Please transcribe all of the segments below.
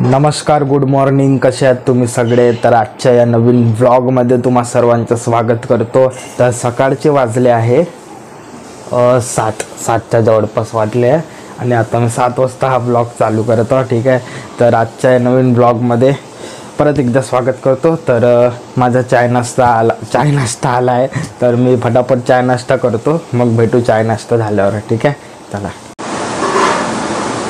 नमस्कार, good morning. कसे आहात तुम्ही सगळे? तर आजच्या या नवीन व्लॉगमध्ये तुम्हा सर्वांचं स्वागत करतो. तर सकाळचे वाजले आहे 7च्या जवळपास वाजले आहे आणि आता मी 7 वाजता हा व्लॉग चालू करतो. ठीक आहे, तर आजच्या या नवीन व्लॉगमध्ये परत एकदा स्वागत करतो. तर माझा चाय नाश्ता आला आहे, तर मी फटाफट चाय नाश्ता करतो, मग भेटू चाय नाश्ता झाल्यावर. ठीक आहे, चला.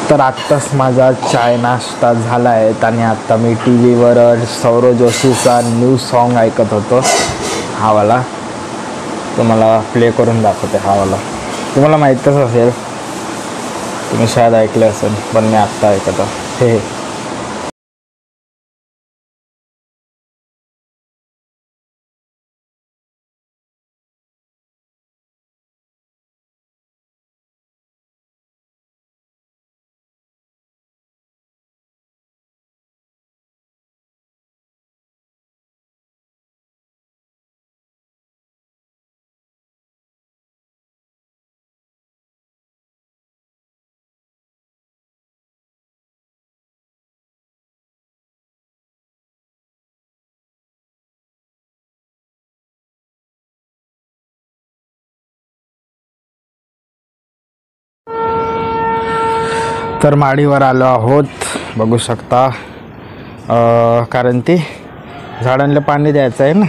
तर आत्ताच माझा चाय नाश्ता झाला आहे आणि आत्ता मी टी व्हीवर सौरव जोशीचा न्यू सॉन्ग ऐकत होतो. हावाला तुम्हाला प्ले करून दाखवते. हावाला तुम्हाला माहीतच असेल, तुम्ही शायद ऐकलं असेल, पण मी आत्ता ऐकतो. हे तर माडीवर आलो आहोत, बघू शकता. कारण ती झाडांना पाणी द्यायचं आहे ना,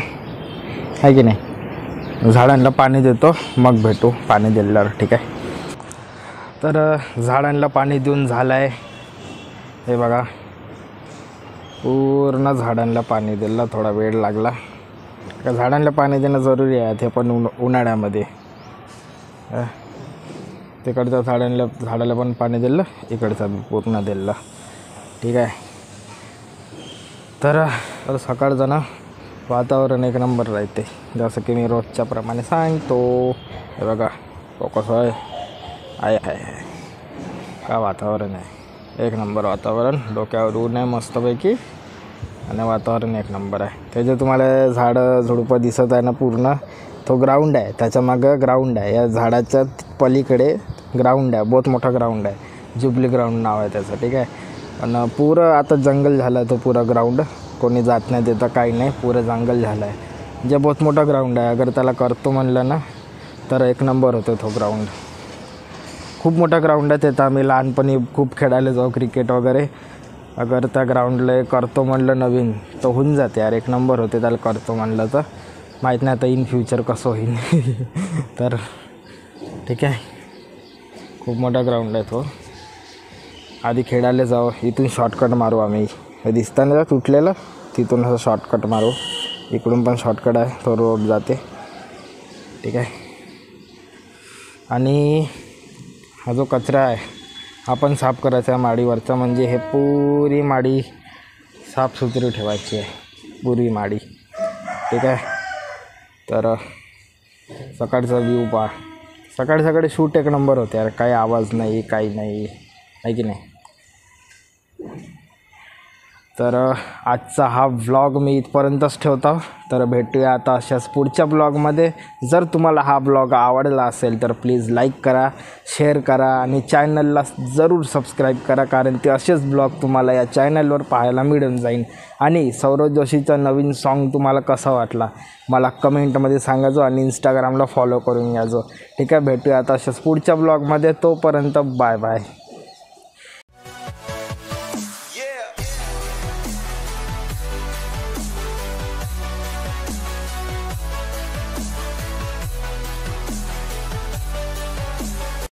आहे की नाही? झाडांना पाणी देतो, मग भेटू पाणी दिल्यावर. ठीक आहे, तर झाडांना पाणी देऊन झालं आहे. हे बघा, पूर्ण झाडांना पाणी दिलं. थोडा वेळ लागला, झाडांना पाणी देणं जरुरी आहे, ते पण उन्हाळ्यामध्ये. तिकडच्या झाडाला पण पाणी दिलं, इकडचं पूर्ण दिलं. ठीक आहे, तर सकाळचं ना वातावरण एक नंबर राहते, जसं की मी रोजच्या प्रमाणे सांगतो. हे बघा, फोकस आहे का वातावरण आहे, एक नंबर वातावरण. डोक्यावर ऊन आहे मस्तपैकी आणि वातावरण एक नंबर आहे. ते जे तुम्हाला झाडं झुडपं दिसत आहे ना, पूर्ण तो ग्राउंड आहे, त्याच्या मागं ग्राउंड आहे. या झाडाच्या पलीकडे ग्राउंड आहे, बहुत मोठा ग्राउंड आहे, जुबली ग्राउंड नाव आहे त्याचं. ठीक आहे, पण पुरं आता जंगल झालं आहे, तो पुरा ग्राउंड कोणी जात नाही देतं, काही नाही, पुरं जंगल झालं आहे. जे बहुत मोठा ग्राउंड आहे, अगर त्याला करतो म्हणलं ना तर एक नंबर होतो तो ग्राउंड. खूप मोठा ग्राउंड आहे. ते तर आम्ही लहानपणी खूप खेळायला जाऊ, क्रिकेट वगैरे. अगर त्या ग्राउंडला करतो म्हणलं नवीन तर होऊन जाते यार, एक नंबर होते त्याला करतो म्हणलं तर. माहीत नाही आता इन फ्युचर कसं होईल. तर ठीक आहे, खूप मोठा ग्राउंड आहे तो. आधी खेळायला जाऊ, इथून शॉर्टकट मारू आम्ही. हे दिसताना तुटलेलं, तिथून असं शॉर्टकट मारू. इकडून पण शॉर्टकट आहे, तो रोड जाते. ठीक आहे, आणि हा जो कचरा आहे हा पण साफ करायचा आहे माडीवरचा, म्हणजे हे पुरी माडी साफसुथरी ठेवायची आहे, पुरी माडी. ठीक आहे, तर सकाळचा व्ह्यू पहा. सकाळी शूट एक नंबर होते यार, काही आवाज नाही, काही नाही, आहे की नाही? तर आजचा हा व्लॉग मी इथपर्यंतच ठेवतो. तर भेटूया आता अशाच पुढच्या ब्लॉगमध्ये. जर तुम्हाला हा ब्लॉग आवडला असेल तर प्लीज लाईक करा, शेअर करा आणि चॅनलला जरूर सबस्क्राईब करा, कारण ते असेच ब्लॉग तुम्हाला या चॅनलवर पाहायला मिळून जाईल. आणि सौरव जोशीचा नवीन सॉन्ग तुम्हाला कसा वाटला मला कमेंटमध्ये सांगायचो आणि इंस्टाग्रामला फॉलो करून यायचो. ठीक आहे, भेटूया आता अशाच पुढच्या ब्लॉगमध्ये. तोपर्यंत बाय बाय.